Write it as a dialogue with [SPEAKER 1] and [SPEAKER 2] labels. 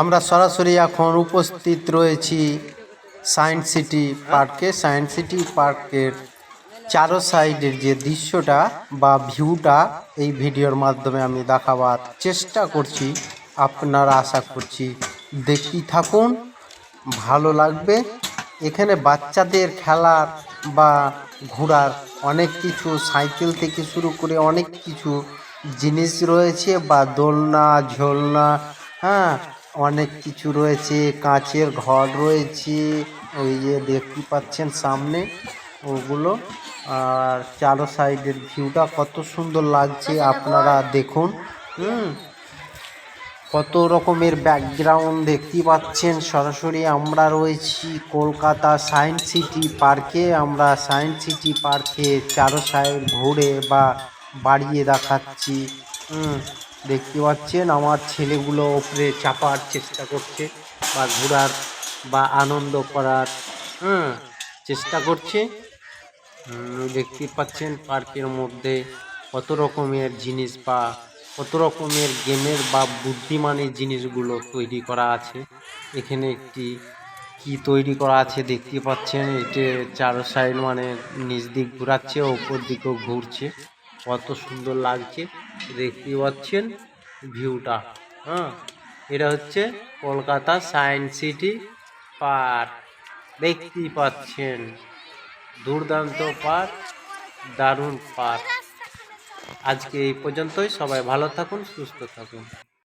[SPEAKER 1] আমরা সরাসরি এখন উপস্থিত রয়েছি সায়েন্স সিটি পার্কে। সায়েন্স সিটি পার্কের চারো সাইডের যে দৃশ্যটা বা ভিউটা এই ভিডিওর মাধ্যমে আমি দেখাবার চেষ্টা করছি। আপনারা আশা করছি দেখতেই থাকুন, ভালো লাগবে। এখানে বাচ্চাদের খেলার বা ঘোরার অনেক কিছু, সাইকেল থেকে শুরু করে অনেক কিছু জিনিস রয়েছে, বা দোলনা ঝোলনা, হ্যাঁ অনেক কিছু রয়েছে। কাঁচের ঘর রয়েছে, ওই যে দেখতে পাচ্ছেন সামনে ওগুলো। আর চারো সাইডের ভিউটা কত সুন্দর লাগছে আপনারা দেখুন। কত রকমের ব্যাকগ্রাউন্ড দেখতে পাচ্ছেন। সরাসরি আমরা রয়েছি কলকাতা সায়েন্স সিটি পার্কে। আমরা সায়েন্স সিটি পার্কে চারো সাইড ঘুরে বা বাড়িয়ে দেখাচ্ছি। দেখতে পাচ্ছেন আমার ছেলেগুলো ওপরে চাপার চেষ্টা করছে বা ঘোরার বা আনন্দ করার চেষ্টা করছে। দেখতে পাচ্ছেন পার্কের মধ্যে কত রকমের জিনিস বা কত রকমের গেমের বা বুদ্ধিমানের জিনিসগুলো তৈরি করা আছে। এখানে একটি কি তৈরি করা আছে দেখতে পাচ্ছেন। এটা চারো সাইড মানে নিচ দিক ঘোরাচ্ছে, ওপর দিকেও ঘুরছে। কত সুন্দর লাগছে দেখতে পাচ্ছেন ভিউটা। এটা হচ্ছে কলকাতা সায়েন্স সিটি পার্ক। দেখতেই পাচ্ছেন দুর্দান্ত পার্ক, দারুণ পার্ক। আজকে এই পর্যন্তই। সবাই ভালো থাকুন, সুস্থ থাকুন।